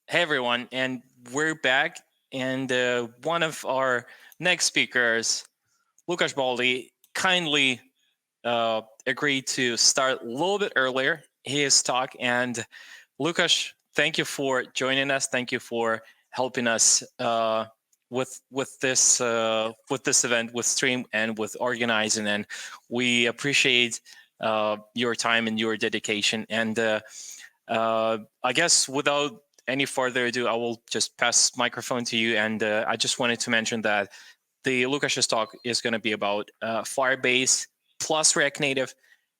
Hey everyone, and we're back. And one of our next speakers, Lucas Baldi, kindly agreed to start a little bit earlier his talk. And Lucas, thank you for joining us. Thank you for helping us with this event, with Stream, and with organizing. And we appreciate your time and your dedication. And I guess without any further ado, I will just pass microphone to you. And I just wanted to mention that the Lucas's talk is going to be about Firebase plus React Native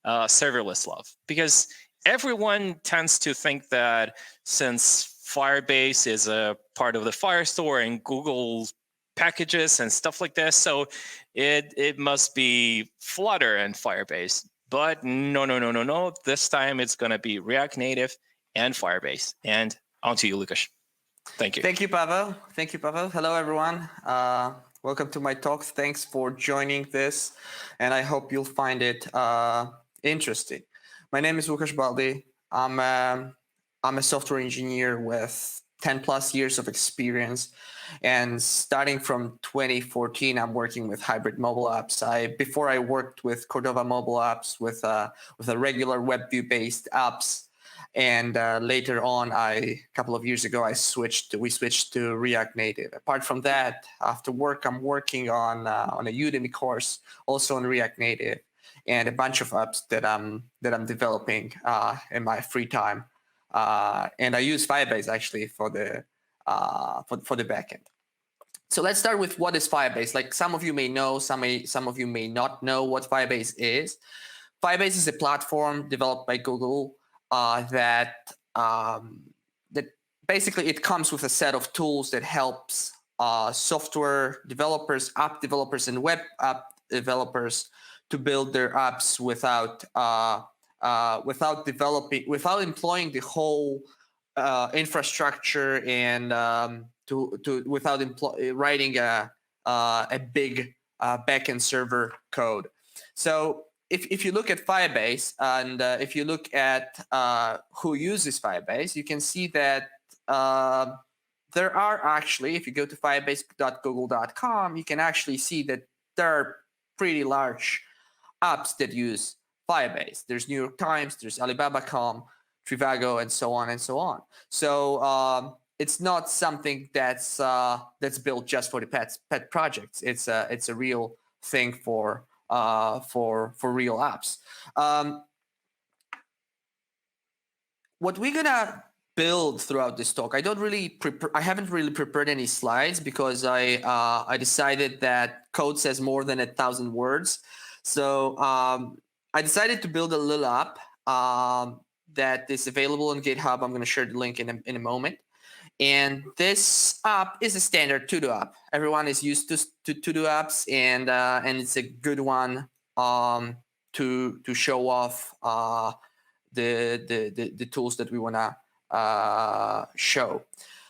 serverless love, because everyone tends to think that since Firebase is a part of the Firestore and Google packages and stuff like this, so it must be Flutter and Firebase. But no. This time it's going to be React Native and Firebase. And on to you, Lucas. Thank you. Thank you, Pavel. Hello, everyone. Welcome to my talk. Thanks for joining this, and I hope you'll find it interesting. My name is Lucas Baldi. I'm a software engineer with 10 plus years of experience, and starting from 2014, I'm working with hybrid mobile apps. Before I worked with Cordova mobile apps with a regular web view based apps. And later on, a couple of years ago, we switched to React Native. Apart from that, after work, I'm working on a Udemy course, also on React Native, and a bunch of apps that I'm developing in my free time. And I use Firebase actually for the backend. So let's start with what is Firebase. Like some of you may know, some of you may not know what Firebase is. Firebase is a platform developed by Google that basically it comes with a set of tools that helps software developers, app developers, and web app developers to build their apps without employing the whole infrastructure and without writing a big backend server code. So if you look at Firebase and if you look at who uses Firebase, you can see that there are actually, if you go to firebase.google.com, you can actually see that there are pretty large apps that use Firebase. There's New York Times, there's Alibaba.com, Trivago, and so on and so on. So it's not something that's built just for the pet projects. It's a real thing for real apps. What we're gonna build throughout this talk, I haven't really prepared any slides because I decided that code says more than 1,000 words. So I decided to build a little app that is available on GitHub. I'm going to share the link in a moment. And this app is a standard to-do app. Everyone is used to to-do apps, and it's a good one to show off the tools that we want to show.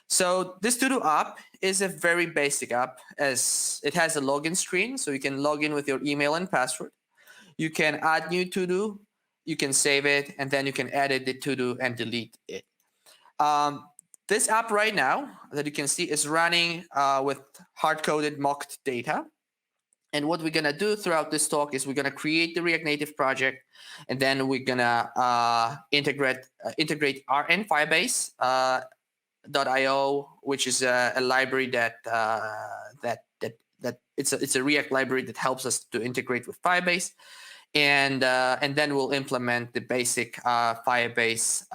So this to-do app is a very basic app, as it has a login screen, so you can log in with your email and password. You can add new to-do, you can save it, and then you can edit the to-do and delete it. This app right now that you can see is running with hard-coded mocked data. And what we're going to do throughout this talk is we're going to create the React Native project, and then we're going to integrate RN Firebase .io, which is a library that it's a React library that helps us to integrate with Firebase. And then we'll implement the basic Firebase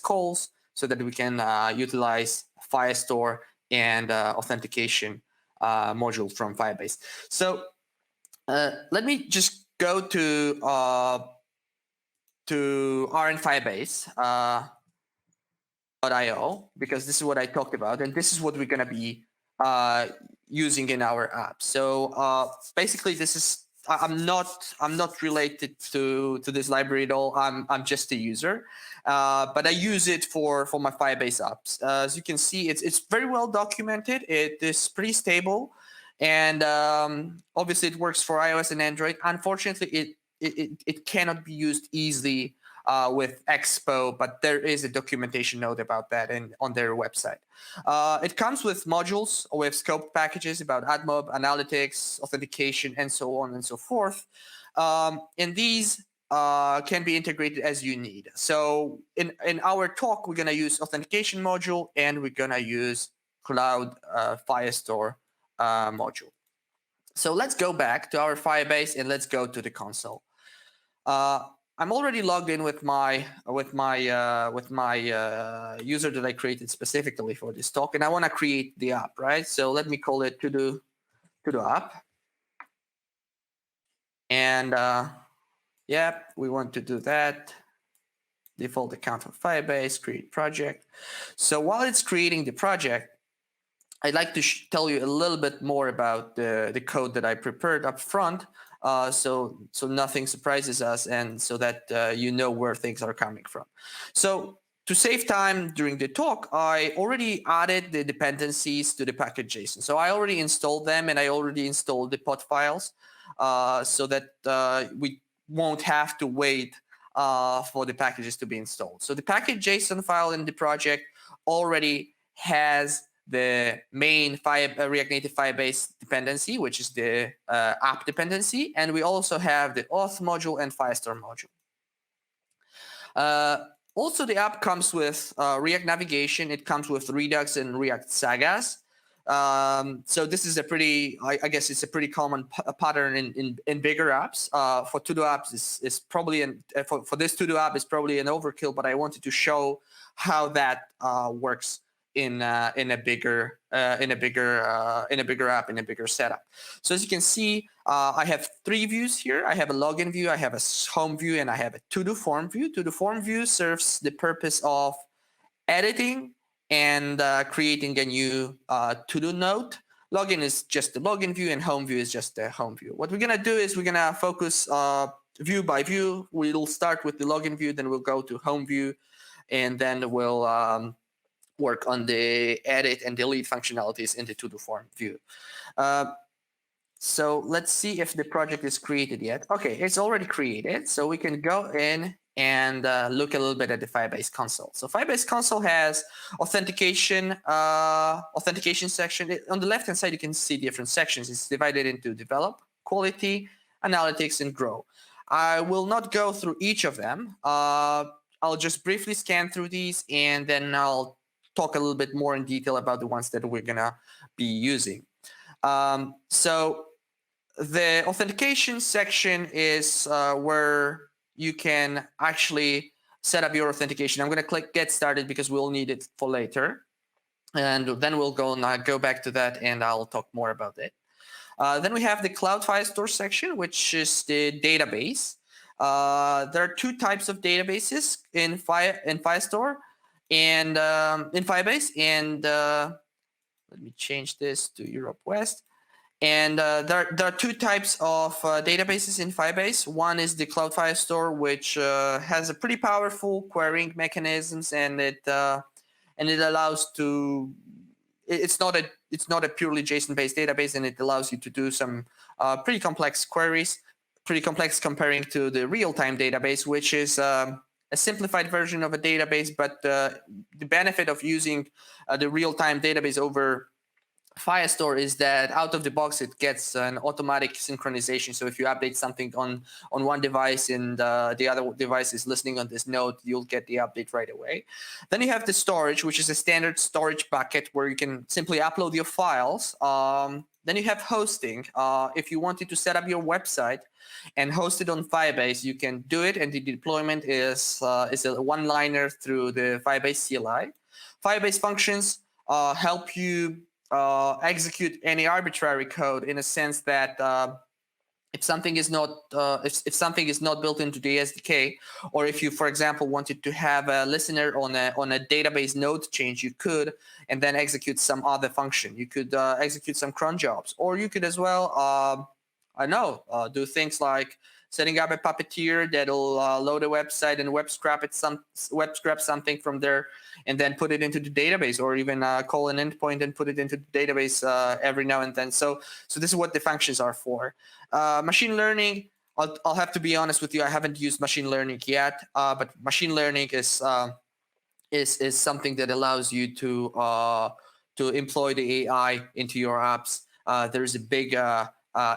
calls so that we can utilize Firestore and authentication module from Firebase. So let me just go to RN Firebase .io, because this is what I talked about, and this is what we're going to be using in our app. So basically, this is I'm not related to this library at all. I'm just a user, but I use it for my Firebase apps. As you can see, it's very well documented. It is pretty stable, and obviously it works for iOS and Android. Unfortunately, it cannot be used easily with Expo, but there is a documentation note about that on their website. It comes with modules with scope packages about AdMob, analytics, authentication, and so on and so forth. And these can be integrated as you need. So in our talk, we're going to use authentication module, and we're going to use Cloud Firestore module. So let's go back to our Firebase and let's go to the console. I'm already logged in with my user that I created specifically for this talk, and I want to create the app, right? So let me call it to do app, and yeah, we want to do that. Default account for Firebase, create project. So while it's creating the project, I'd like to tell you a little bit more about the code that I prepared up front, so nothing surprises us, and so that you know where things are coming from. So to save time during the talk, I already added the dependencies to the package.json. So I already installed them, and I already installed the pod files, so that we won't have to wait for the packages to be installed. So the package.json file in the project already has the main React Native Firebase dependency, which is the app dependency. And we also have the auth module and Firestore module. Also, the app comes with React navigation. It comes with Redux and React sagas. So this is a pretty, I guess it's a pretty common pattern in bigger apps. For to-do apps is probably for this to-do app is probably an overkill, but I wanted to show how that works in a bigger app, in a bigger setup. So as you can see, I have 3 views here. I have a login view, I have a home view, and I have a to-do form view. To-do form view serves the purpose of editing and creating a new to-do node. Login is just the login view, and home view is just the home view. What we're gonna do is we're gonna focus view by view. We'll start with the login view, then we'll go to home view, and then we'll work on the edit and delete functionalities in the to-do form view. So let's see if the project is created yet. Okay, it's already created. So we can go in and look a little bit at the Firebase console. So Firebase console has authentication section. On the left-hand side, you can see different sections. It's divided into develop, quality, analytics, and grow. I will not go through each of them. I'll just briefly scan through these, and then I'll talk a little bit more in detail about the ones that we're gonna be using. So the authentication section is where you can actually set up your authentication. I'm gonna click get started because we'll need it for later, and then we'll go back to that, and I'll talk more about it. Then we have the Cloud Firestore section, which is the database. There are 2 types of databases in Firestore and in Firebase, and let me change this to Europe West. And there are 2 types of databases in Firebase. One is the Cloud Firestore, which has a pretty powerful querying mechanisms, and it allows to. It's not a purely JSON-based database, and it allows you to do some pretty complex queries, pretty complex comparing to the real-time database, which is a simplified version of a database. But the benefit of using the real-time database over Firestore is that out of the box it gets an automatic synchronization. So if you update something on one device and the other device is listening on this node, you'll get the update right away. Then you have the storage, which is a standard storage bucket where you can simply upload your files. Then you have hosting. If you wanted to set up your website and host it on Firebase, you can do it, and the deployment is a one-liner through the Firebase CLI. Firebase functions help you execute any arbitrary code, in a sense that if something is not built into the SDK, or if you, for example, wanted to have a listener on a database node change, you could, and then execute some other function. You could execute some cron jobs, or you could as well do things like setting up a puppeteer that'll load a website and web scrap something from there, and then put it into the database, or even call an endpoint and put it into the database every now and then. So this is what the functions are for. Machine learning I'll have to be honest with you. I haven't used machine learning yet, but machine learning is something that allows you to employ the AI into your apps. There's a big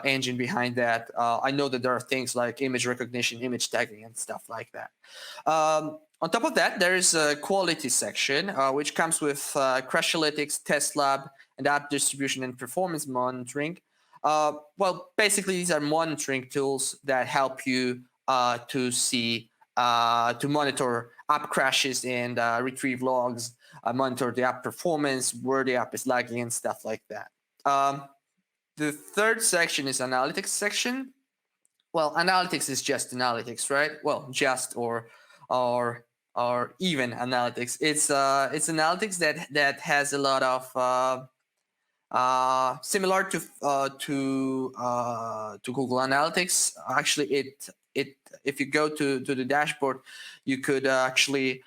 engine behind that. I know that there are things like image recognition, image tagging, and stuff like that. On top of that, there is a quality section, which comes with Crashalytics, Test Lab, and app distribution and performance monitoring. Well, basically, these are monitoring tools that help you to monitor app crashes and retrieve logs, monitor the app performance, where the app is lagging, and stuff like that. The third section is analytics section. Well, analytics is just analytics, right? Well, just or even analytics. It's analytics that has a lot of similar to Google Analytics. Actually, it if you go to the dashboard, you could actually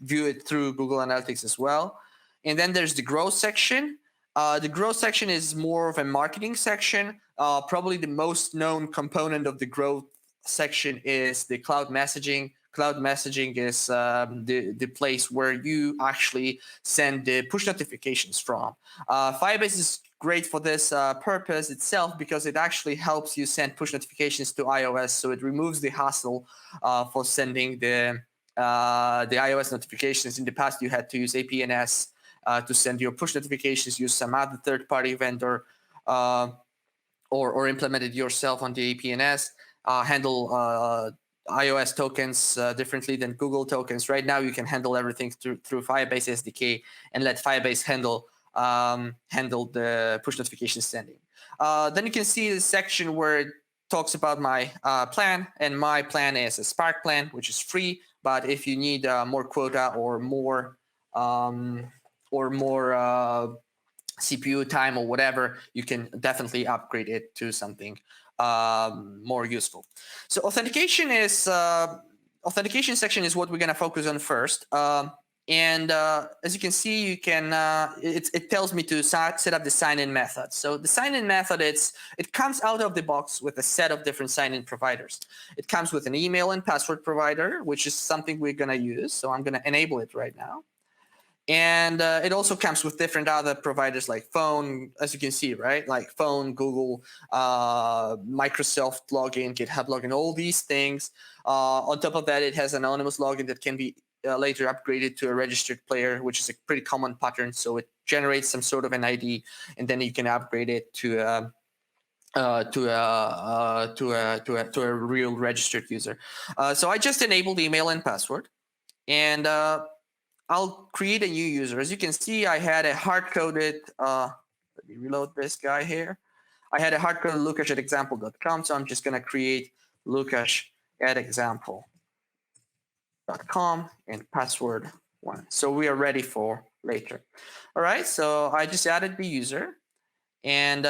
view it through Google Analytics as well. And then there's the growth section. The growth section is more of a marketing section. Probably the most known component of the growth section is the cloud messaging. Cloud messaging is the place where you actually send the push notifications from. Firebase is great for this purpose itself because it actually helps you send push notifications to iOS. So it removes the hassle for sending the iOS notifications. In the past, you had to use APNS to send your push notifications, use some other third-party vendor, or implement it yourself on the APNS, handle iOS tokens differently than Google tokens. Right now, you can handle everything through Firebase SDK and let Firebase handle the push notification sending. Then you can see the section where it talks about my plan, and my plan is a Spark plan, which is free. But if you need more quota or more CPU time or whatever, you can definitely upgrade it to something more useful. So authentication section is what we're going to focus on first. And as you can see, you can it tells me to set up the sign-in method. So the sign-in method, it comes out of the box with a set of different sign-in providers. It comes with an email and password provider, which is something we're going to use. So I'm going to enable it right now. And it also comes with different other providers like phone, as you can see, right? Like phone, Google, Microsoft login, GitHub login, all these things. On top of that, it has anonymous login that can be later upgraded to a registered player, which is a pretty common pattern. So it generates some sort of an ID, and then you can upgrade it to a real registered user. So I just enabled email and password, and I'll create a new user. As you can see, I had a hard-coded, let me reload this guy here. I had a hard-coded lukash@example.com, so I'm just going to create lukash@example.com and password 1. So we are ready for later. All right, so I just added the user, and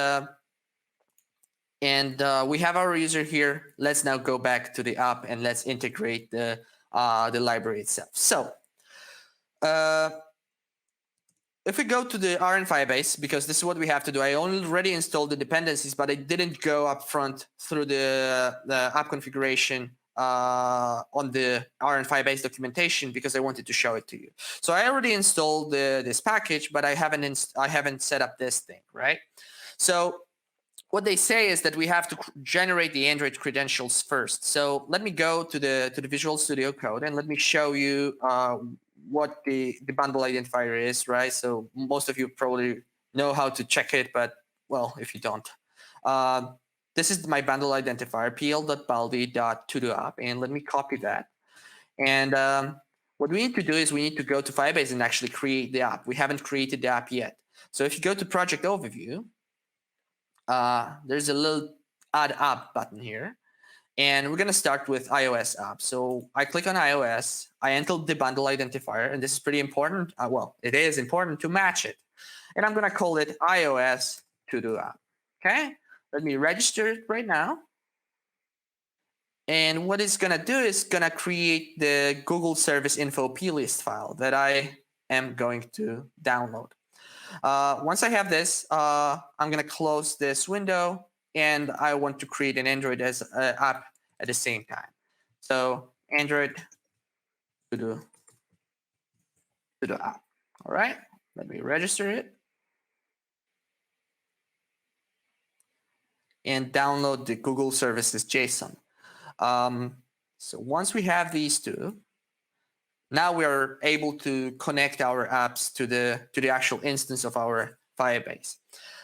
we have our user here. Let's now go back to the app and let's integrate the library itself. So if we go to the RN Firebase, because this is what we have to do, I already installed the dependencies, but I didn't go up front through the app configuration on the RN Firebase documentation because I wanted to show it to you. So I already installed this package, but I haven't set up this thing, right? So what they say is that we have to generate the Android credentials first. So let me go to the Visual Studio Code and let me show you what the bundle identifier is, right? So most of you probably know how to check it, but well, if you don't, this is my bundle identifier, pl.baldi.todo-app, and let me copy that. And what we need to do is we need to go to Firebase and actually create the app. We haven't created the app yet. So if you go to Project Overview, there's a little Add App button here. And we're going to start with iOS app. So I click on iOS. I enter the bundle identifier, and this is pretty important. Well, it is important to match it. And I'm going to call it iOS to-do app. Okay, let me register it right now. And what it's going to do is going to create the Google Service Info plist file that I am going to download. Once I have this, I'm going to close this window. and I want to create an Android as app at the same time. So Android sudo app. All right, let me register it and download the Google Services JSON. So once we have these two, now we are able to connect our apps to the actual instance of our Firebase.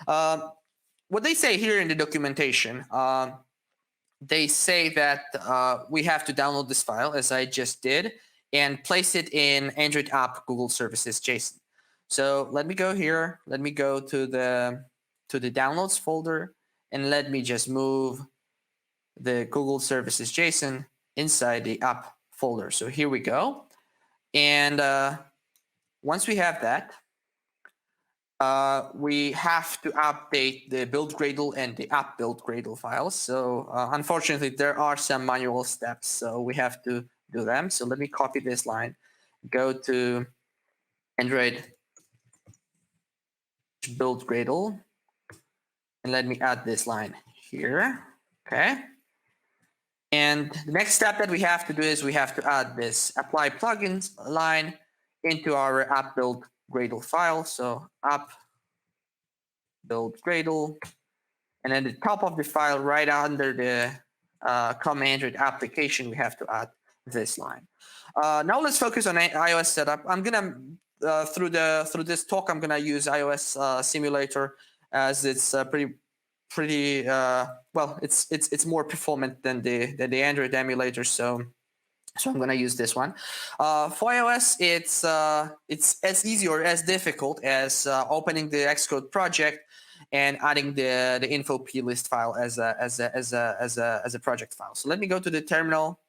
What they say here in the documentation, they say that we have to download this file, as I just did, and place it in Android app Google Services JSON. So let me go here. Let me go to the downloads folder, and let me just move the Google Services JSON inside the app folder. So here we go. And once we have that, we have to update the build Gradle and the app build Gradle files. So unfortunately, there are some manual steps, so we have to do them. So let me copy this line, go to Android build Gradle, and let me add this line here. Okay. And the next step that we have to do is we have to add this apply plugins line into our app build Gradle file. So app build Gradle, and at the top of the file, right under the Come Android application, we have to add this line. Now let's focus on iOS setup. I'm gonna through this talk, I'm gonna use iOS simulator, as it's pretty well. It's more performant than the Android emulator. So I'm going to use this one. For iOS, it's as easy or as difficult as opening the Xcode project and adding the info plist file as a project file. So let me go to the terminal.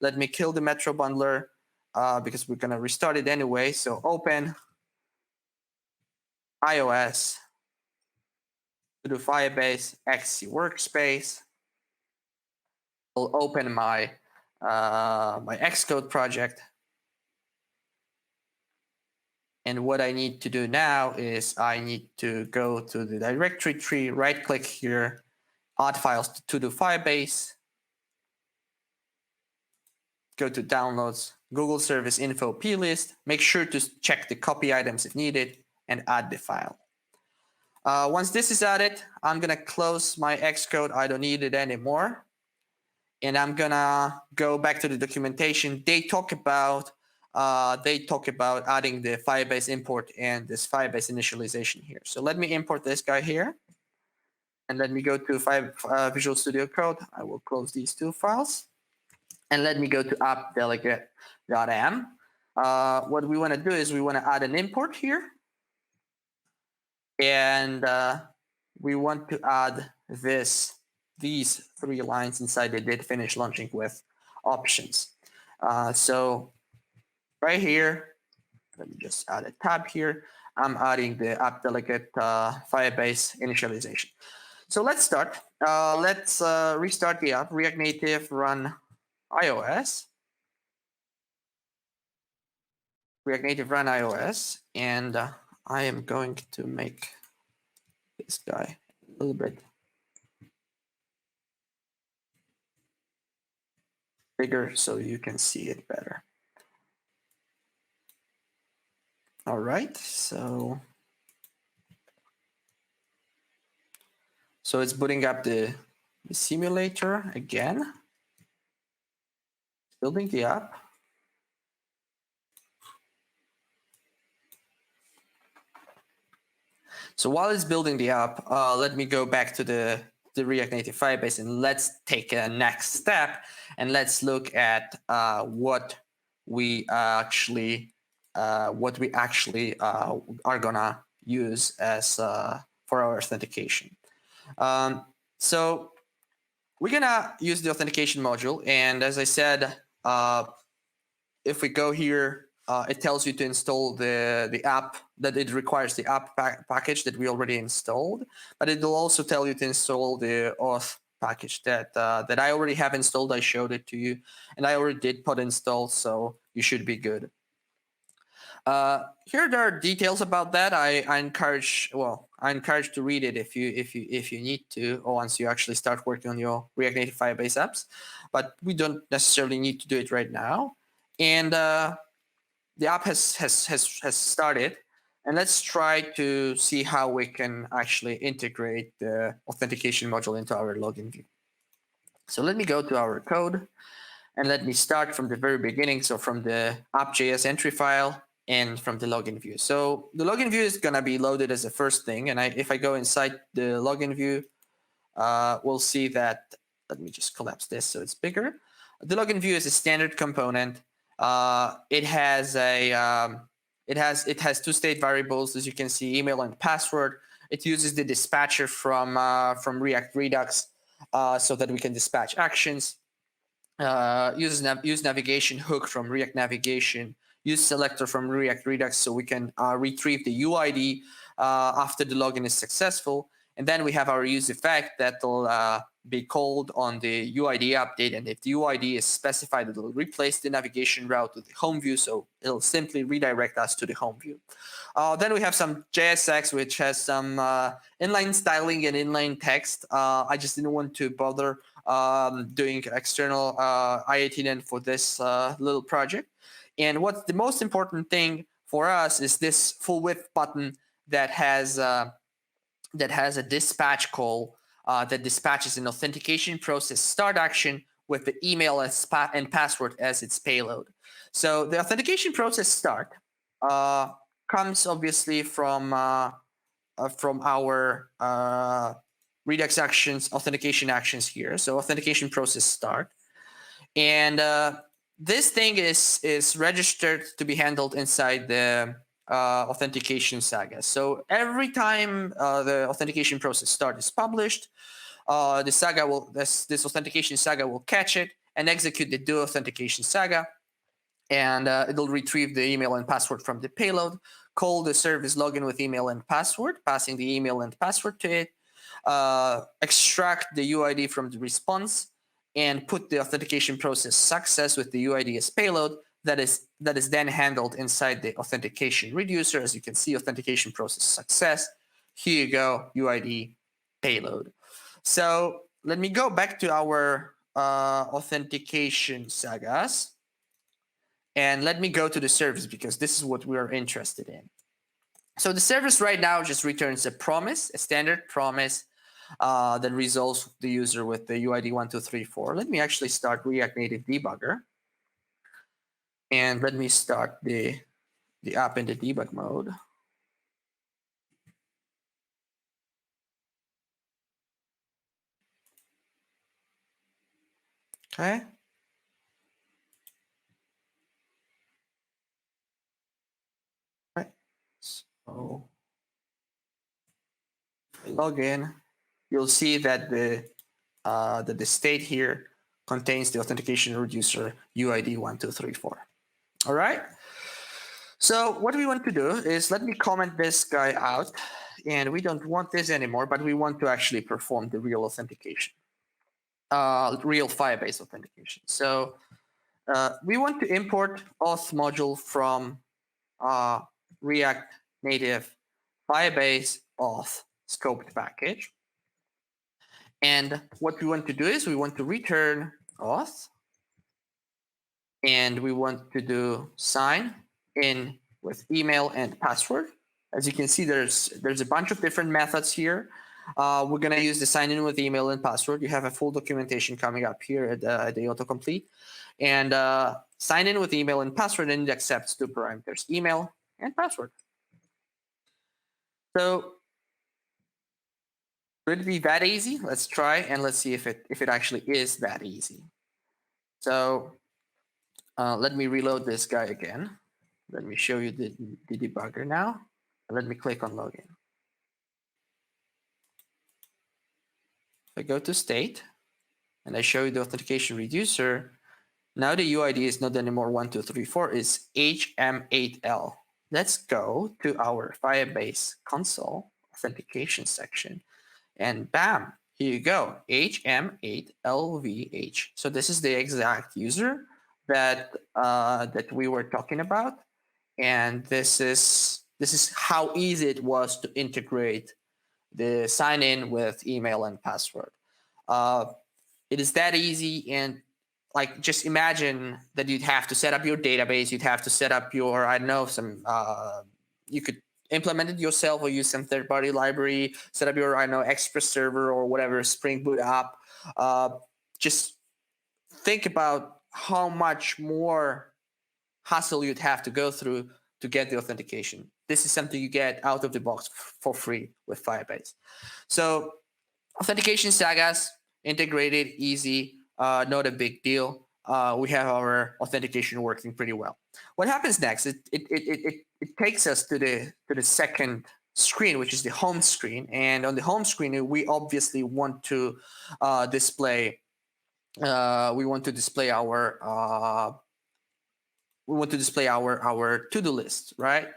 Let me kill the Metro bundler because we're going to restart it anyway. So open iOS, to the Firebase XC workspace. I'll open my my Xcode project. And what I need to do now is I need to go to the directory tree, right click here, add files to the Firebase, go to downloads, Google Service info plist, make sure to check the copy items if needed, and add the file. Once this is added, I'm gonna close my Xcode. I don't need it anymore. And I'm gonna go back to the documentation. They talk about adding the Firebase import and this Firebase initialization here. So let me import this guy here, and let me go to Visual Studio Code. I will close these two files, and let me go to app-delegate.m. What we want to do is we want to add an import here, and we want to add these 3 lines inside the did finish launching with options. So right here, let me just add a tab here. I'm adding the app delegate Firebase initialization. So let's start. Let's restart the app. React Native run iOS. React Native run iOS, and I am going to make this guy a little bit bigger so you can see it better. All right, so it's booting up the simulator again, building the app. So while it's building the app, let me go back to the React Native Firebase, and let's take a next step, and let's look at what we actually are gonna use as for our authentication. So we're gonna use the authentication module, and as I said, if we go here, it tells you to install the app, that it requires the app package that we already installed, but it will also tell you to install the auth package that I already have installed. I showed it to you, and I already did put install, so you should be good. Here there are details about that. I encourage, well, I encourage to read it if you need to, or once you actually start working on your React Native Firebase apps. But we don't necessarily need to do it right now. And the app has started, and let's try to see how we can actually integrate the authentication module into our login view. So let me go to our code, and let me start from the very beginning. So from the app.js entry file and from the login view. So the login view is going to be loaded as the first thing. And if I go inside the login view, we'll see that, let me just collapse this so it's bigger. The login view is a standard component. It has two state variables, as you can see, email and password. It uses the dispatcher from React Redux so that we can dispatch actions. Use navigation hook from React Navigation. Use selector from React Redux so we can retrieve the UID after the login is successful. And then we have our use effect that will be called on the UID update. And if the UID is specified, it will replace the navigation route to the home view. So it'll simply redirect us to the home view. Then we have some JSX, which has some inline styling and inline text. I just didn't want to bother doing external I18N for this little project. And what's the most important thing for us is this full width button that has a dispatch call that dispatches an authentication process start action with the email and password as its payload. So the authentication process start comes obviously from our Redux actions, authentication actions here. So authentication process start. And this thing is registered to be handled inside the authentication saga. So every time the authentication process start is published, the saga will this authentication saga will catch it and execute the do authentication saga, and it'll retrieve the email and password from the payload, call the service login with email and password, passing the email and password to it, extract the UID from the response, and put the authentication process success with the UID as payload. That is then handled inside the authentication reducer. As you can see, authentication process success. Here you go, UID payload. So let me go back to our authentication sagas. And let me go to the service because this is what we're interested in. So the service right now just returns a promise, a standard promise that resolves the user with the UID 1234. Let me actually start React Native Debugger. And let me start the app in the debug mode. Okay. Right. So log in. You'll see that the state here contains the authentication reducer UID 1234. All right. So what we want to do is, let me comment this guy out, and we don't want this anymore, but we want to actually perform the real authentication, real Firebase authentication. So we want to import auth module from React Native Firebase auth scoped package. And what we want to do is we want to return auth, and we want to do sign in with email and password. As you can see, there's a bunch of different methods here. We're going to use the sign in with email and password. You have a full documentation coming up here at the autocomplete. And sign in with email and password, and it accepts two parameters, email and password. So could it be that easy? Let's try, and let's see if it actually is that easy. So let me reload this guy again. Let me show you the debugger now. Let me click on login. If I go to state and I show you the authentication reducer, now the UID is not anymore 1234, it's HM8L. Let's go to our Firebase console authentication section, and bam, here you go, HM8LVH. So this is the exact user that we were talking about, and this is how easy it was to integrate the sign in with email and password. It is that easy, and like just imagine that you'd have to set up your database, you'd have to set up your, I don't know, some you could implement it yourself or use some third-party library, set up your, I don't know, Express server or whatever, Spring Boot app. Just think about how much more hassle you'd have to go through to get the authentication. This is something you get out of the box for free with Firebase. So authentication sagas, integrated, easy, not a big deal. We have our authentication working pretty well. What happens next? It takes us to the second screen, which is the home screen. And on the home screen, we obviously want to display. We want to display our to-do list, right?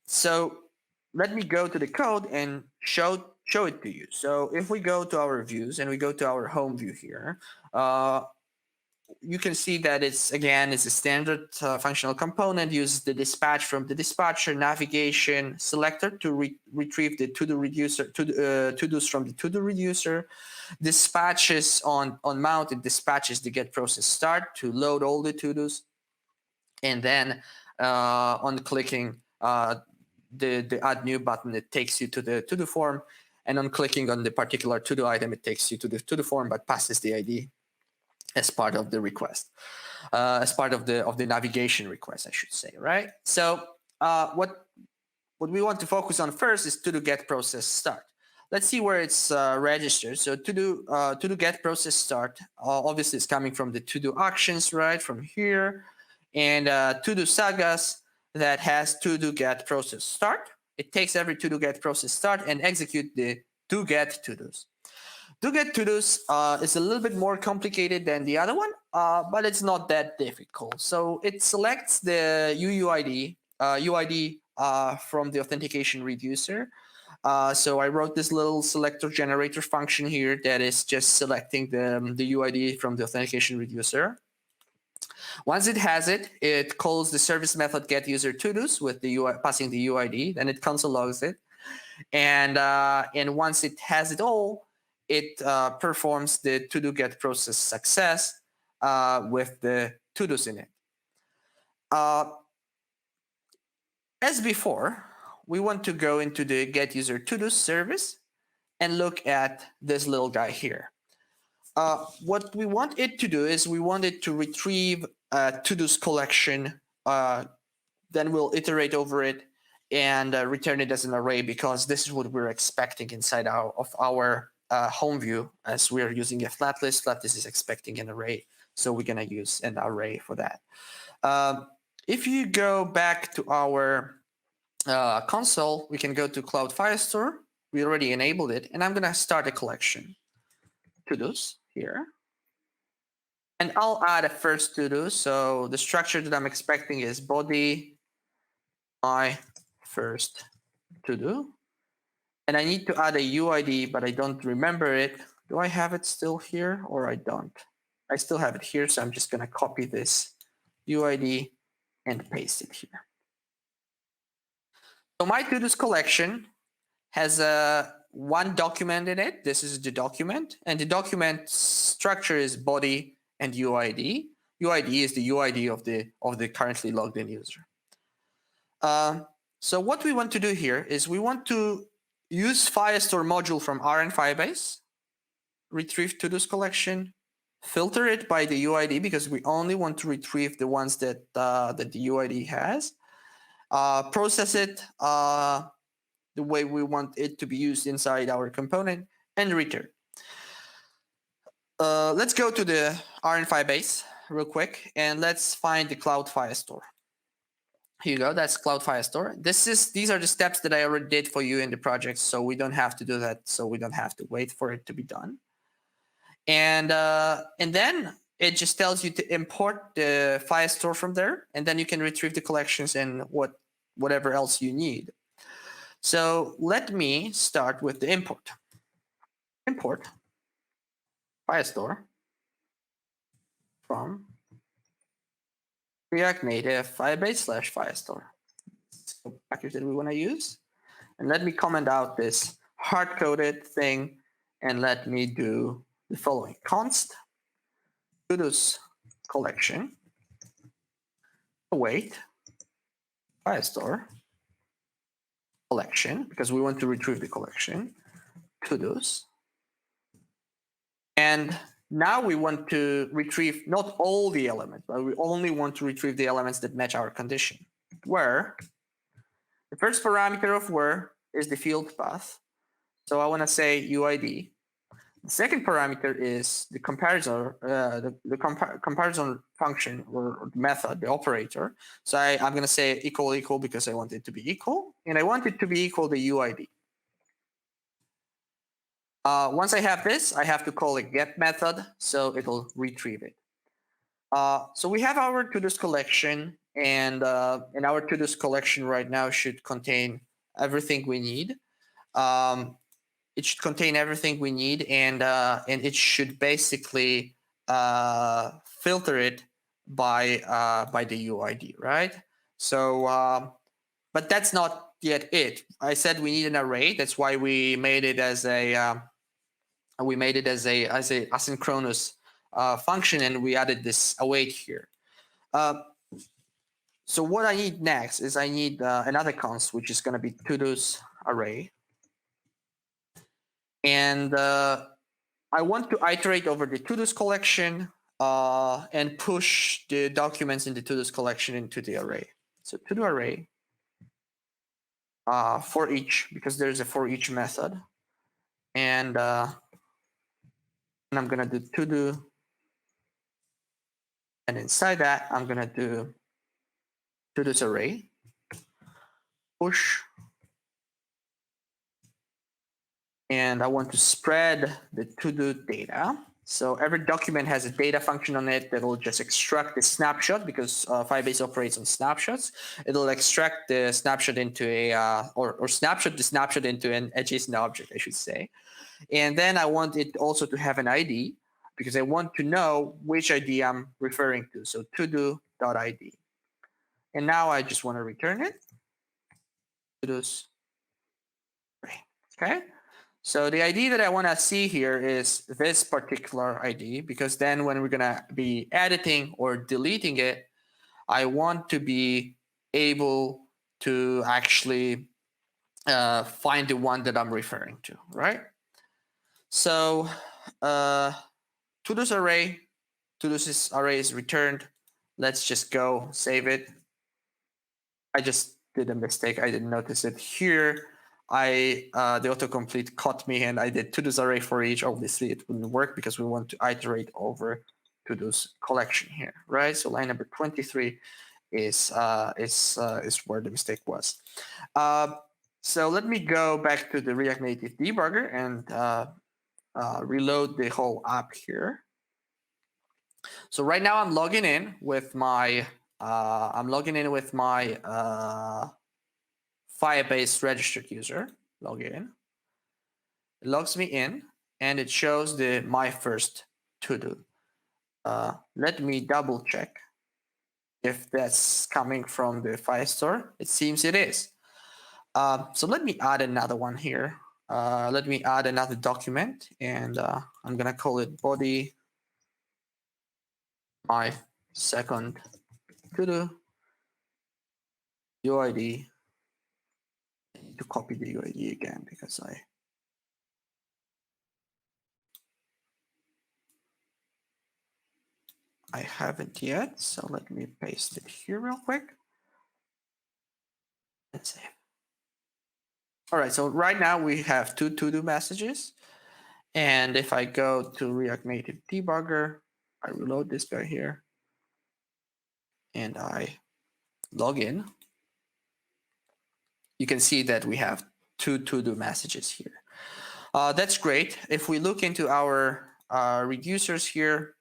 So let me go to the code and show it to you. So if we go to our views and we go to our home view here, you can see that it's a standard functional component, uses the dispatch from the dispatcher navigation selector to retrieve the to-do reducer, to-dos from the to-do reducer, dispatches on mount, it dispatches the get process start to load all the to-dos, and then on clicking the add new button, it takes you to the to-do form, and on clicking on the particular to-do item, it takes you to the to-do form but passes the ID as part of the request, as part of the navigation request, I should say, right? So what we want to focus on first is to-do get process start. Let's see where it's registered. So to-do get process start, obviously it's coming from the to-do actions, right, from here, and to-do sagas that has to-do get process start. It takes every to-do get process start and execute the to get to-dos. To get to-dos is a little bit more complicated than the other one, but it's not that difficult. So it selects the UUID from the authentication reducer. So I wrote this little selector generator function here that is just selecting the UID from the authentication reducer. Once it has it, it calls the service method get user to-dos with the UI, passing the UID. Then it console logs it, and once it has it all, it performs the to-do get process success with the to-dos in it. As before, we want to go into the get user to-dos service and look at this little guy here. What we want it to do is we want it to retrieve a to-dos collection, then we'll iterate over it and return it as an array, because this is what we're expecting inside of our home view. As we're using a flat list is expecting an array, so we're going to use an array for that. If you go back to our console, we can go to Cloud Firestore. We already enabled it, and I'm going to start a collection to-dos here. And I'll add a first to-do. So the structure that I'm expecting is body my first to-do. And I need to add a UID, but I don't remember it. Do I have it still here or I don't? I still have it here, so I'm just going to copy this UID and paste it here. So my to-dos collection has one document in it. This is the document, and the document structure is body and UID. UID is the UID of the currently logged in user. So what we want to do here is we want to use Firestore module from RN Firebase, retrieve to-dos collection, filter it by the UID because we only want to retrieve the ones that that the UID has, process it the way we want it to be used inside our component, and return. Let's go to the RN Firebase real quick, and let's find the Cloud Firestore. Here you go. That's Cloud Firestore. These are the steps that I already did for you in the project, so we don't have to do that. So we don't have to wait for it to be done. And then it just tells you to import the Firestore from there, and then you can retrieve the collections and whatever else you need. So let me start with the import. Import Firestore from React Native Firebase /Firestore. It's the package that we want to use. And let me comment out this hard-coded thing, and let me do the following: const to-dos collection await firestore collection, because we want to retrieve the collection to-dos. And now we want to retrieve not all the elements, but we only want to retrieve the elements that match our condition. Where the first parameter of where is the field path. So I want to say UID. The second parameter is the comparison, comparison function or method, the operator. So I'm going to say equal because I want it to be equal, and I want it to be equal to UID. Once I have this, I have to call a get method, so it'll retrieve it. So we have our to-dos collection, and our to-dos collection right now should contain everything we need. It should contain everything we need, and it should basically filter it by the UID, right? So, but that's not yet it. I said we need an array. That's why we made it as a asynchronous function, and we added this await here. So what I need next is I need another const, which is going to be to-dos array. And I want to iterate over the to-dos collection and push the documents in the to-dos collection into the array. So to-do array for each, because there's a for each method. And I'm going to do to-do. And inside that, I'm going to do to-dos array, push. And I want to spread the to-do data. So every document has a data function on it that will just extract the snapshot, because Firebase operates on snapshots. It'll extract the snapshot into a, or snapshot the snapshot into an adjacent object, I should say. And then I want it also to have an ID, because I want to know which ID I'm referring to. So to-do.id. And now I just want to return it. To-dos. Okay. So the ID that I want to see here is this particular ID, because then when we're going to be editing or deleting it, I want to be able to actually find the one that I'm referring to, right? So to-dos array is returned. Let's just go save it. I just did a mistake. I didn't notice it here. The autocomplete caught me, and I did to-dos array for each. Obviously, it wouldn't work because we want to iterate over to-dos collection here, right? So line number 23 is where the mistake was. So let me go back to the React Native debugger and reload the whole app here. So right now I'm logging in with my Firebase registered user. Log in. It logs me in, and it shows my first to-do. Let me double check if that's coming from the Firestore. It seems it is. So let me add another one here. Let me add another document, and I'm gonna call it body my second to-do UID. I need to copy the UID again because I haven't yet. So let me paste it here real quick. Let's see. All right, so right now we have two to-do messages. And if I go to React Native debugger, I reload this guy here, and I log in, you can see that we have two to-do messages here. That's great. If we look into our reducers here,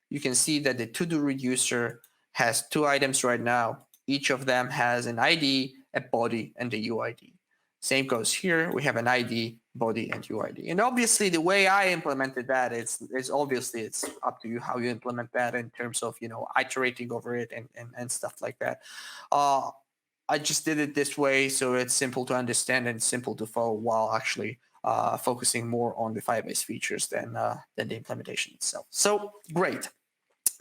you can see that the to-do reducer has two items right now. Each of them has an ID, a body, and the UID. Same goes here. We have an ID, body, and UID. And obviously, the way I implemented that is obviously it's up to you how you implement that in terms of iterating over it and stuff like that. I just did it this way so it's simple to understand and simple to follow while actually focusing more on the Firebase features than the implementation itself. So great.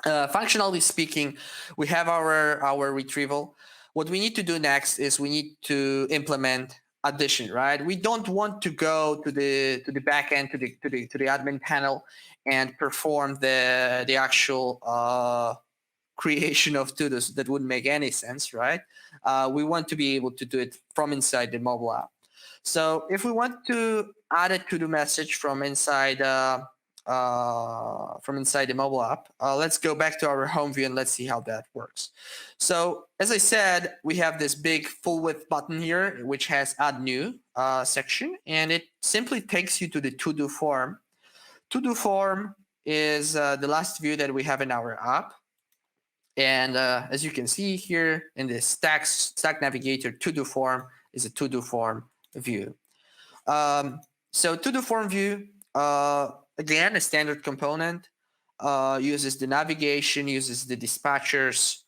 Functionally speaking, we have our retrieval. What we need to do next is we need to implement addition, right? We don't want to go to the backend to the admin panel and perform the actual creation of to-dos. That wouldn't make any sense, right? We want to be able to do it from inside the mobile app. So if we want to add a to-do message from inside the mobile app, let's go back to our home view and let's see how that works. So as I said, we have this big full width button here, which has add new section, and it simply takes you to the to-do form. To-do form is the last view that we have in our app. And as you can see here in the stack navigator, to-do form is a to-do form view. So to-do form view, again, a standard component, uses the navigation, uses the dispatchers,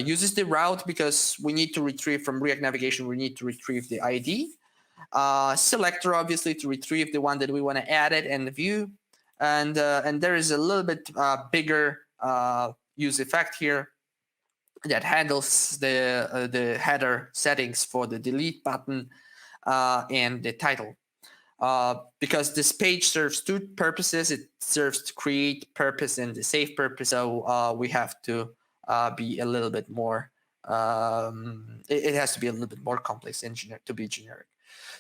uses the route because we need to retrieve from React Navigation, we need to retrieve the ID. Selector, obviously, to retrieve the one that we want to add it and the view. And there is a little bit bigger use effect here that handles the header settings for the delete button and the title. Because this page serves two purposes. It serves to create purpose and the save purpose. So we have to be a little bit more. It has to be a little bit more complex to be generic.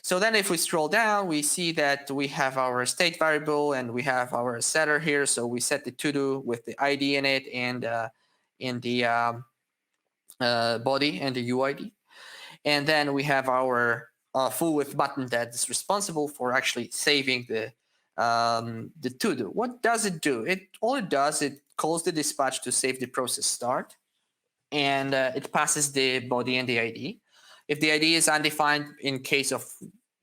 So then if we scroll down, we see that we have our state variable and we have our setter here. So we set the to-do with the ID in it and in the body and the UID. And then we have our full width button that is responsible for actually saving the to-do. What does it do? All it does, it calls the dispatch to save the process start, and it passes the body and the ID. If the ID is undefined, in case of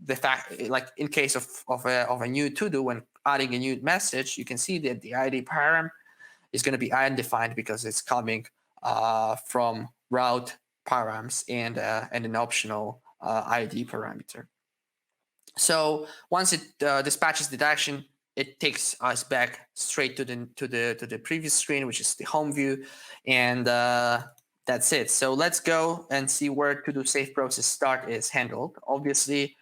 the fact, like in case of a new to-do, when adding a new message, you can see that the ID param is going to be undefined because it's coming from route params and an optional ID parameter. So once it dispatches the action, it takes us back straight to the previous screen, which is the home view, and that's it. So let's go and see where to-do save process start is handled. Obviously,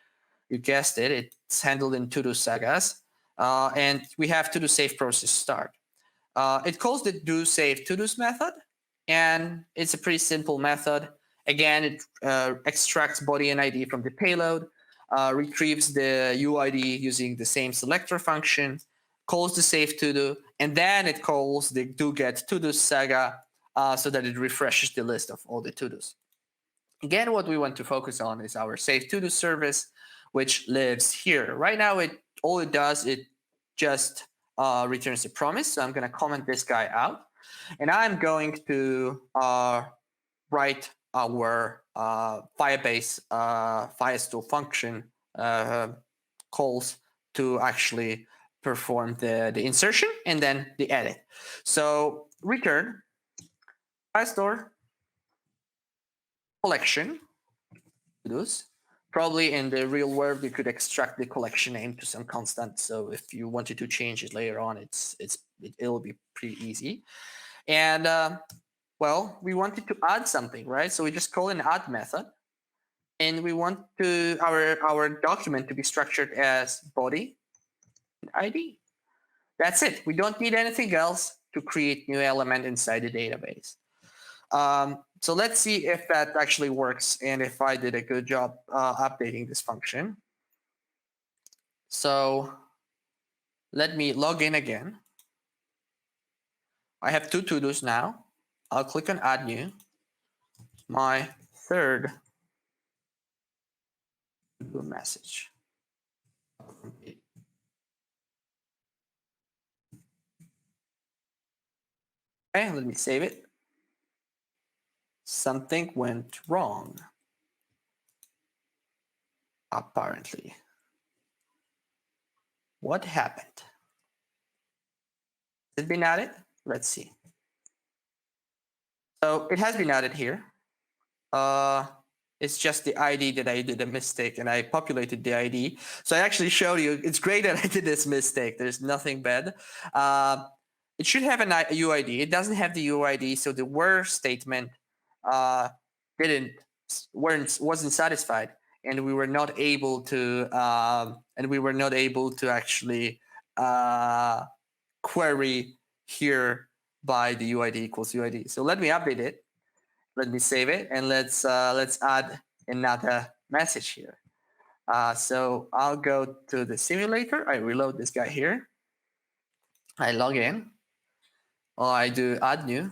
you guessed it, it's handled in to-do sagas, and we have to-do save process start. It calls the do save to-dos method, and it's a pretty simple method. Again, it extracts body and ID from the payload, retrieves the UID using the same selector function, calls the save to-do, and then it calls the do get to-do saga so that it refreshes the list of all the to-dos. Again, what we want to focus on is our save to-do service, which lives here. Right now, all it does, it just returns a promise. So I'm going to comment this guy out. And I'm going to write our Firebase Firestore function calls to actually perform the insertion and then the edit. So return Firestore collection to-dos. Probably in the real world, you could extract the collection name to some constant. So if you wanted to change it later on, it'll be pretty easy. And well, we wanted to add something, right? So we just call an add method, and we want to our document to be structured as body and ID. That's it. We don't need anything else to create new element inside the database. So let's see if that actually works and if I did a good job updating this function. So let me log in again. I have two to-dos now. I'll click on add new. My third to-do message. Okay, let me save it. Something went wrong, apparently. What happened? Has it been added? Let's see. So it has been added here. It's just the ID that I did a mistake and I populated the ID. So I actually showed you, it's great that I did this mistake. There's nothing bad. It should have an UID. It doesn't have the UID, so the where statement wasn't satisfied, and we were not able to actually query here by the UID equals UID. So let me update it. Let me save it, and let's add another message here. So I'll go to the simulator. I reload this guy here. I log in. I do add new,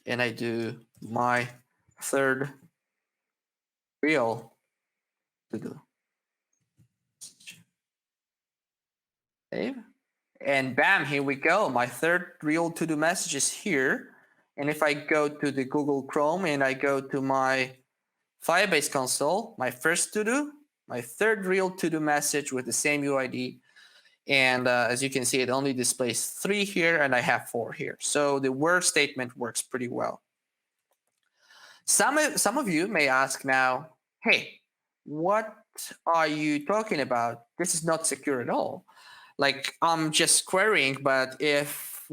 and I do my third real to do. Save. And bam, here we go. My third real to do message is here. And if I go to the Google Chrome and I go to my Firebase console, my first to do, my third real to do message with the same UID. And as you can see, it only displays 3 here, and I have 4 here. So the where statement works pretty well. Some of you may ask now, hey, what are you talking about? This is not secure at all. Like, I'm just querying, but if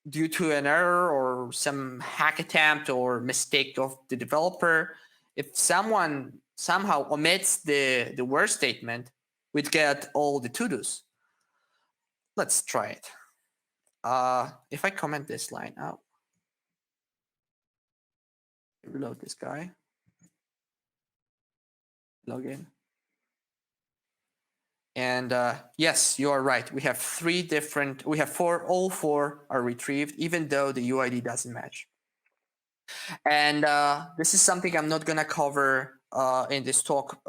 due to an error or some hack attempt or mistake of the developer, if someone somehow omits the where statement, we'd get all the to-dos. Let's try it. If I comment this line out, reload this guy, log in. And yes, you are right. We have 3 different, we have 4, all 4 are retrieved, even though the UID doesn't match. And this is something I'm not gonna cover in this talk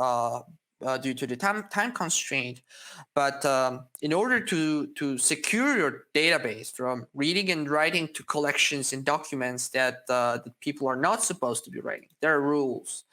due to the time constraint. But in order to secure your database from reading and writing to collections and documents that people are not supposed to be writing, there are rules.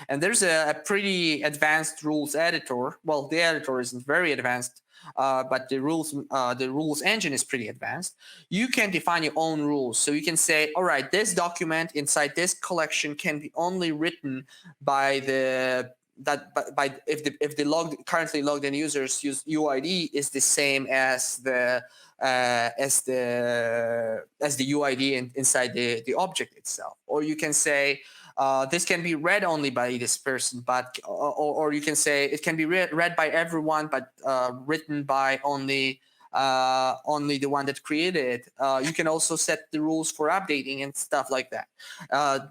And there's a pretty advanced rules editor. Well, the editor isn't very advanced, but the rules engine is pretty advanced. You can define your own rules. So you can say, all right, this document inside this collection can be only written by the if the currently logged in users use UID is the same as the UID inside the object itself. Or you can say this can be read only by this person, but or you can say it can be read by everyone, but written by only the one that created it. You can also set the rules for updating and stuff like that.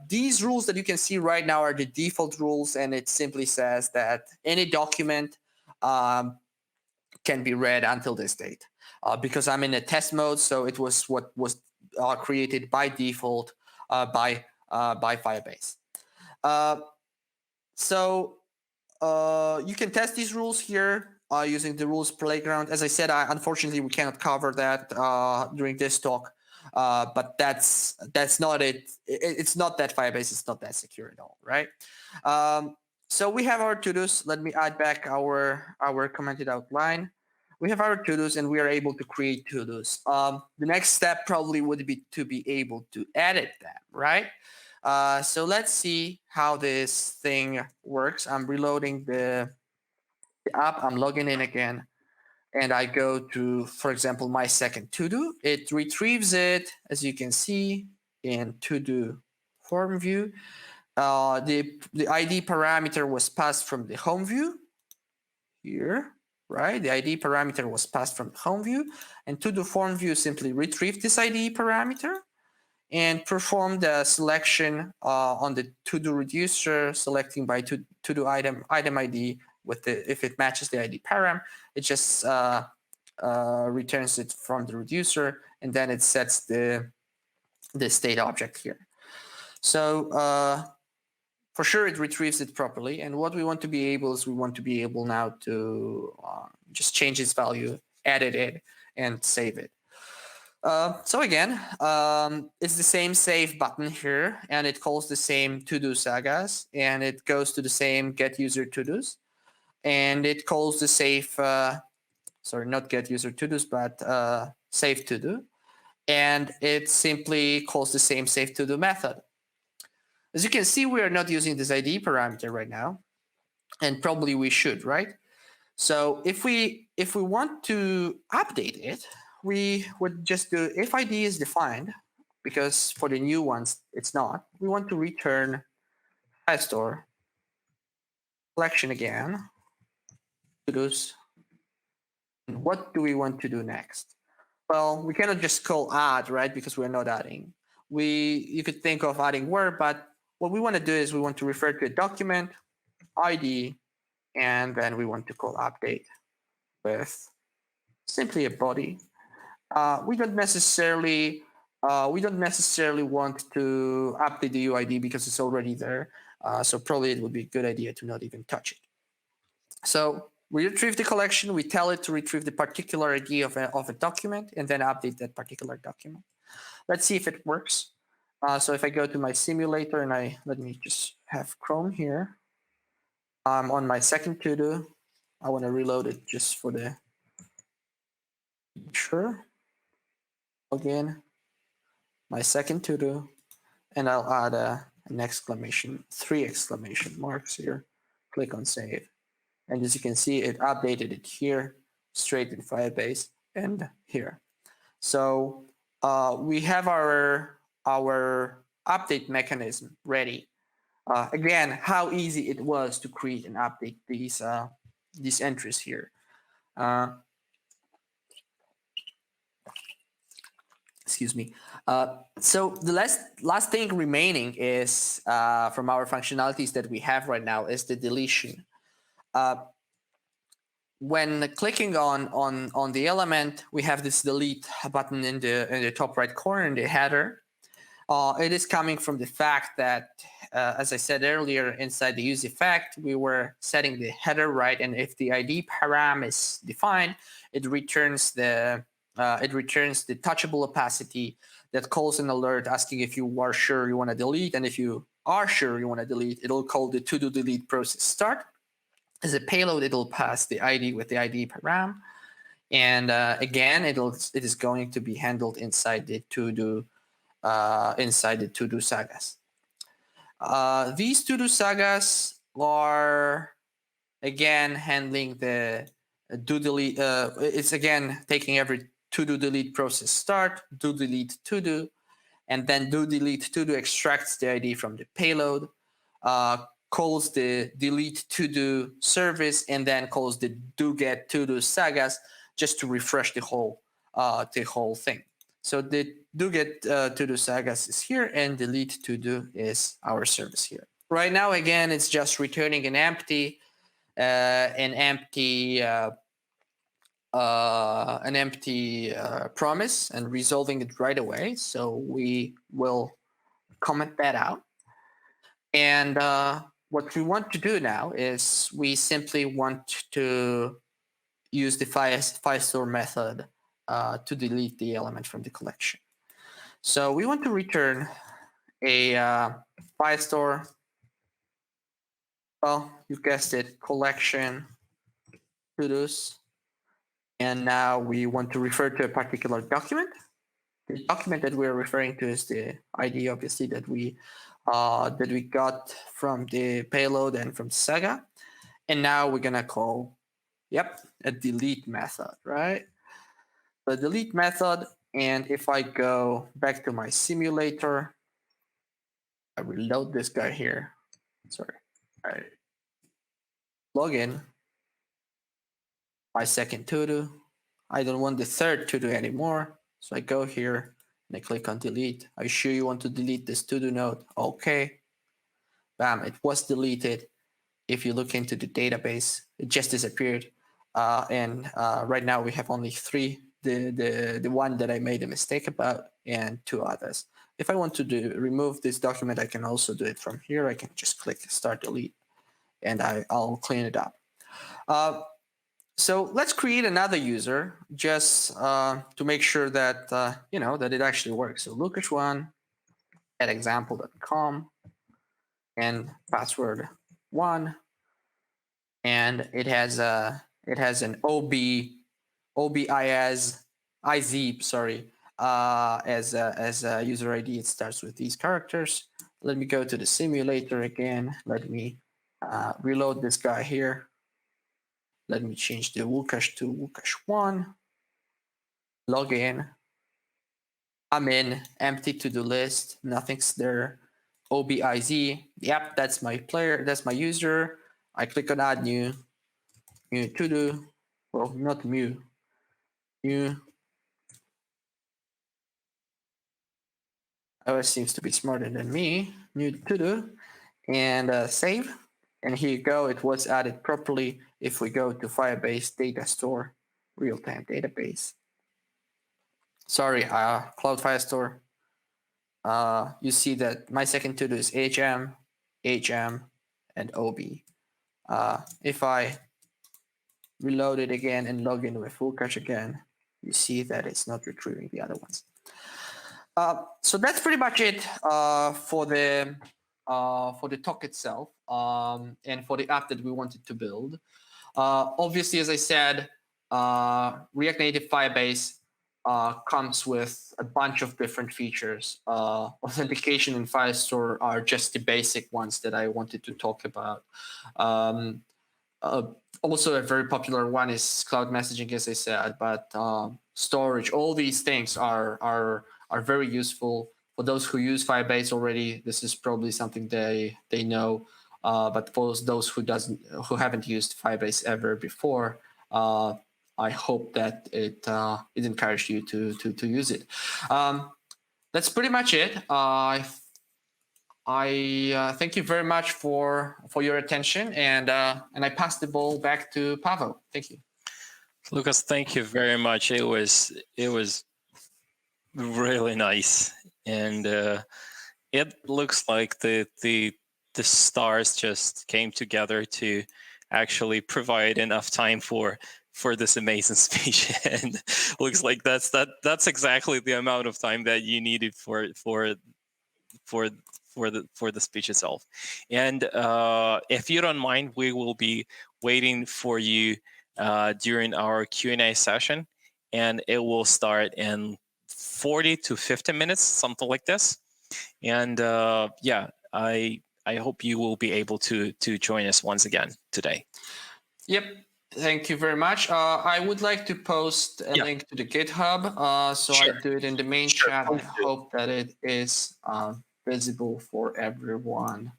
These rules that you can see right now are the default rules, and it simply says that any document can be read until this date. Because I'm in a test mode, so it was what was created by default by Firebase. So you can test these rules here using the rules playground. As I said, unfortunately we cannot cover that during this talk, but that's not it. It's not that Firebase is not that secure at all, right? So we have our to-dos. Let me add back our commented outline. We have our to-dos, and we are able to create to-dos. The next step probably would be to be able to edit them, right? So let's see how this thing works. I'm reloading the app. I'm logging in again, and I go to, for example, my second to-do. It retrieves it, as you can see, in to-do form view. The ID parameter was passed from the home view here, right? The ID parameter was passed from the home view, and to-do form view simply retrieved this ID parameter and perform the selection on the to-do reducer, selecting by to-do item ID with if it matches the ID param. It just returns it from the reducer, and then it sets the state object here. So for sure it retrieves it properly, and what we want to be able is we want to be able now to just change its value, edit it, and save it. So again, it's the same save button here, and it calls the same to-do sagas, and it goes to the same get user to-dos, and it calls the save, sorry, not get user to-dos, but save to-do, and it simply calls the same save to-do method. As you can see, we are not using this ID parameter right now, and probably we should, right? So if we want to update it, we would just do if ID is defined, because for the new ones it's not. We want to return Firestore collection again. To-dos. And what do we want to do next? Well, we cannot just call add, right? Because we're not adding. You could think of adding where, but what we want to do is we want to refer to a document ID, and then we want to call update with simply a body. We don't necessarily want to update the UID because it's already there. So probably it would be a good idea to not even touch it. So we retrieve the collection, we tell it to retrieve the particular ID of a document, and then update that particular document. Let's see if it works. So if I go to my simulator and let me just have Chrome here. I'm on my second to-do. I want to reload it just for the sure. Again, my second to-do, and I'll add an exclamation, 3 exclamation marks here. Click on save. And as you can see, it updated it here, straight in Firebase, and here. So we have our update mechanism ready. Again, how easy it was to create and update these entries here. Excuse me. So the last thing remaining is from our functionalities that we have right now is the deletion. When clicking on the element, we have this delete button in the top right corner in the header. It is coming from the fact that, as I said earlier, inside the use effect, we were setting the header right, and if the ID param is defined, it returns the touchable opacity that calls an alert asking if you are sure you want to delete, and if you are sure you want to delete, it'll call the to-do delete process start. As a payload, it'll pass the ID with the ID param, and again, it is going to be handled inside the to-do sagas. These to-do sagas are again handling the do delete. It's again taking every to-do delete process start, do delete to-do, and then do delete to-do extracts the ID from the payload, calls the delete to-do service, and then calls the do get to-do sagas just to refresh the whole thing. So the do get to-do sagas is here, and delete to-do is our service here. Right now, again, it's just returning an empty promise and resolving it right away. So we will comment that out. And what we want to do now is we simply want to use the Firestore method to delete the element from the collection. So we want to return a Firestore, well, you guessed it, collection to-dos. And now we want to refer to a particular document. The document that we're referring to is the ID, obviously, that we got from the payload and from Saga. And now we're gonna call, a delete method, right? The delete method, and if I go back to my simulator, I reload this guy here. Sorry, I log in. My second to-do. I don't want the third to-do anymore. So I go here and I click on delete. Are you sure you want to delete this to-do node? Okay. Bam, it was deleted. If you look into the database, it just disappeared. And right now we have only 3, the one that I made a mistake about, and 2 others. If I want to remove this document, I can also do it from here. I can just click start delete, and I'll clean it up. So let's create another user just to make sure that that it actually works. So Lukasz1 at example.com and password 1, and it has an OBIZ as a user ID. It starts with these characters. let me go to the simulator again. Let me reload this guy here. Let me change the Łukasz to Łukasz1. Log in. I'm in. Empty to-do list. Nothing's there. OBIZ. Yep, that's my player. That's my user. I click on add new to-do. Well, not new. New. iOS seems to be smarter than me. New to-do. And save. And here you go. It was added properly. If we go to Firebase data store, real-time database. Sorry, Cloud Firestore. You see that my second to-do is HM, and OB. If I reload it again and log in with Łukasz again, you see that it's not retrieving the other ones. So that's pretty much it for the talk itself and for the app that we wanted to build. Obviously, as I said, React Native Firebase comes with a bunch of different features. Authentication and Firestore are just the basic ones that I wanted to talk about. Also, a very popular one is cloud messaging, as I said, but storage. All these things are very useful for those who use Firebase already. This is probably something they know. But for those who haven't used Firebase ever before, I hope that it encouraged you to use it. That's pretty much it. I thank you very much for your attention, and I pass the ball back to Pavel. Thank you, Lucas. Thank you very much. It was really nice, and it looks like the stars just came together to actually provide enough time for this amazing speech. And looks like that's exactly the amount of time that you needed for the speech itself. And if you don't mind, we will be waiting for you during our Q&A session, and it will start in 40 to 50 minutes, something like this. And yeah, I hope you will be able to join us once again today. Yep. Thank you very much. I would like to post a link to the GitHub. So sure. I do it in the main chat. I hope that it is visible for everyone.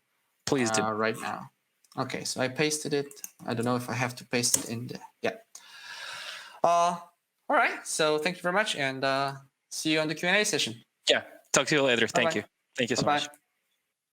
Please do. Right now. Okay, so I pasted it. I don't know if I have to paste it in the, all right. So thank you very much, and see you on the Q&A session. Yeah. Talk to you later. Bye-bye. Thank you. Thank you so Bye-bye. much.